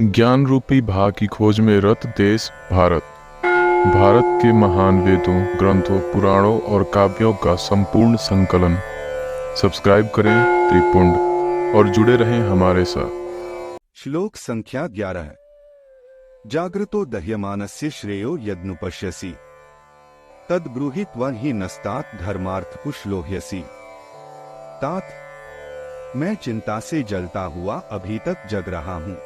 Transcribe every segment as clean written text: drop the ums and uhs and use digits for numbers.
ज्ञान रूपी भाग की खोज में रत देश भारत। भारत के महान वेदों, ग्रंथों, पुराणों और काव्यों का संपूर्ण संकलन। सब्सक्राइब करें त्रिपुंड और जुड़े रहें हमारे साथ। श्लोक संख्या 11। जागृतो दह्यमानस्य श्रेयो यद्नुपश्यसि तद्ब्रूहि त्वं हि नस्तात धर्मार्थ कुशलोह्यसि। तात, मैं चिंता से जलता हुआ अभी तक जग रहा हूँ।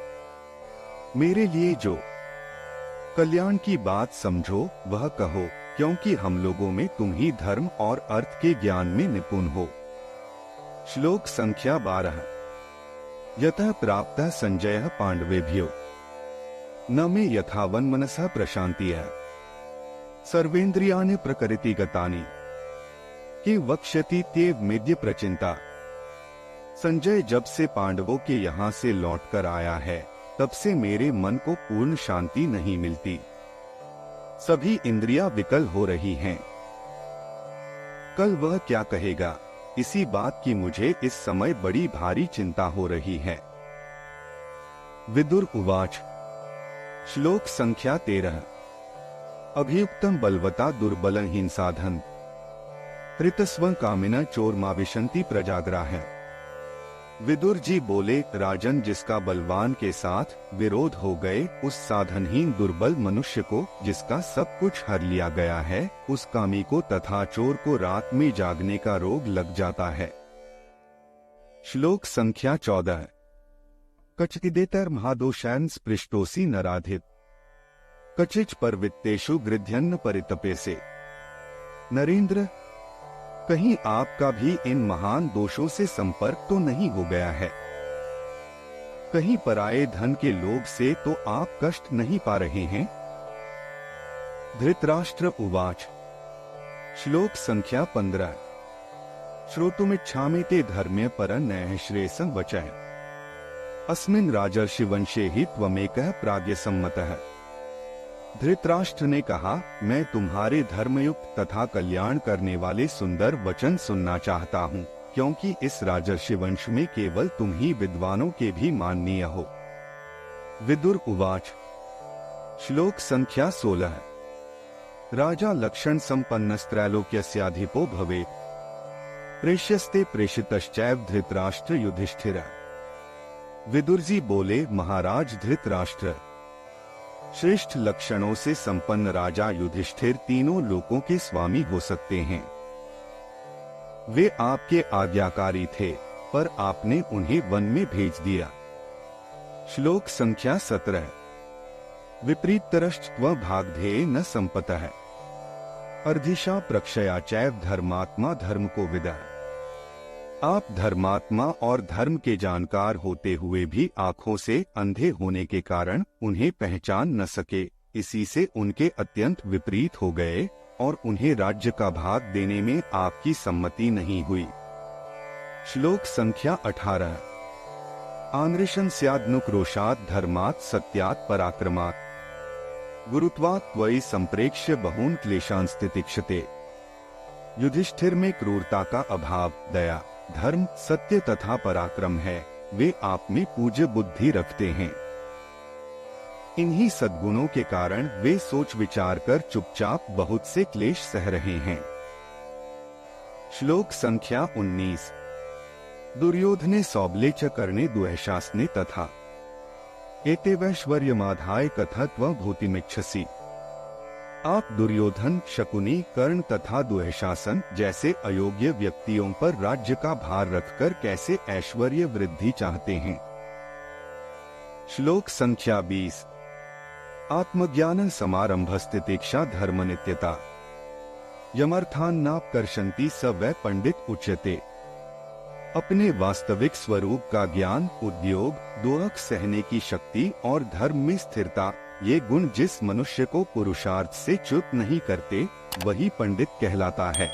मेरे लिए जो कल्याण की बात समझो वह कहो, क्योंकि हम लोगों में तुम ही धर्म और अर्थ के ज्ञान में निपुण हो। श्लोक संख्या 12। यतः प्राप्तः संजयः पांडवेभ्यो न मे यथावन मनसः प्रशान्तिः सर्वेन्द्रियाणि प्रकृतिगतानि कि वक्ष्यति त्येव मेद्य प्रचिंता। संजय जब से पांडवों के यहाँ से लौटकर आया है, तब से मेरे मन को पूर्ण शांति नहीं मिलती। सभी इंद्रियां विकल हो रही हैं। कल वह क्या कहेगा, इसी बात की मुझे इस समय बड़ी भारी चिंता हो रही है। विदुर उवाच। श्लोक संख्या 13। अभियुक्तम बलवता दुर्बलं हिंसाधन त्रितस्वं कामिनः चोरमाविशन्ति प्रजाग्राह। विदुर जी बोले, राजन, जिसका बलवान के साथ विरोध हो गए, उस साधनहीन दुर्बल मनुष्य को, जिसका सब कुछ हर लिया गया है, उस कामी को तथा चोर को रात में जागने का रोग लग जाता है। श्लोक संख्या 14। कचिदेतर महादोषान् स्पृष्टोसि नराधिप कचिच परवित्तेषु गृध्यन्न परितपेसे। नरेंद्र, कहीं आपका भी इन महान दोषों से संपर्क तो नहीं हो गया है? कहीं पराये धन के लोभ से तो आप कष्ट नहीं पा रहे हैं? धृतराष्ट्र उवाच। श्लोक संख्या 15। श्रोतुमिच्छामि ते धर्म्य परं नयः श्रेयसं वचः अस्मिन् राजर्षि वंशे हि त्वमेकः प्राज्ञसम्मतः। धृतराष्ट्र ने कहा, मैं तुम्हारे धर्मयुक्त तथा कल्याण करने वाले सुंदर वचन सुनना चाहता हूँ, क्योंकि इस राजर्षि वंश में केवल तुम ही विद्वानों के भी माननीय हो। विदुर उवाच। श्लोक संख्या 16। राजा लक्षण संपन्नस्त्रैलोक्यस्याधिपो भवेत् प्रेष्यस्ते प्रेषितश्चैव धृतराष्ट्र युधिष्ठिर। विदुर जी बोले, महाराज धृतराष्ट्र, श्रेष्ठ लक्षणों से संपन्न राजा युधिष्ठिर तीनों लोकों के स्वामी हो सकते हैं। वे आपके आज्ञाकारी थे, पर आपने उन्हें वन में भेज दिया। श्लोक संख्या 17। विपरीतरश्च भागधेय न संपतः अर्धिशा प्रक्षया चैव धर्मात्मा धर्म को विदः। आप धर्मात्मा और धर्म के जानकार होते हुए भी आंखों से अंधे होने के कारण उन्हें पहचान न सके, इसी से उनके अत्यंत विपरीत हो गए और उन्हें राज्य का भाग देने में आपकी सम्मति नहीं हुई। श्लोक संख्या 18। आनृशं स्यादनुक्रोशात् धर्मात् सत्यात् पराक्रमात् गुरुत्वात् त्वयि संप्रेक्ष्य बहून् क्लेशान् तितिक्षते। युधिष्ठिर में क्रूरता का अभाव, दया, धर्म, सत्य तथा पराक्रम है। वे आप में पूज्य बुद्धि रखते हैं। इन्हीं सद्गुणों के कारण वे सोच विचार कर चुपचाप बहुत से क्लेश सह रहे हैं। श्लोक संख्या 19। दुर्योधने सौबले च कर्णे दुःशासने तथा एतेवैश्वर्यमाधाय कथा त्वं भूतिमिच्छसि। आप दुर्योधन, शकुनी, कर्ण तथा दुःशासन जैसे अयोग्य व्यक्तियों पर राज्य का भार रखकर कैसे ऐश्वर्य वृद्धि चाहते हैं। श्लोक संख्या 20। आत्मज्ञान समारंभस्तितिक्षा धर्मनित्यता यमर्थान्नापकर्षन्ति स वै पंडित उच्यते। अपने वास्तविक स्वरूप का ज्ञान, उद्योग, दुख सहने की शक्ति और धर्म में स्थिरता, ये गुण जिस मनुष्य को पुरुषार्थ से च्युत नहीं करते, वही पंडित कहलाता है।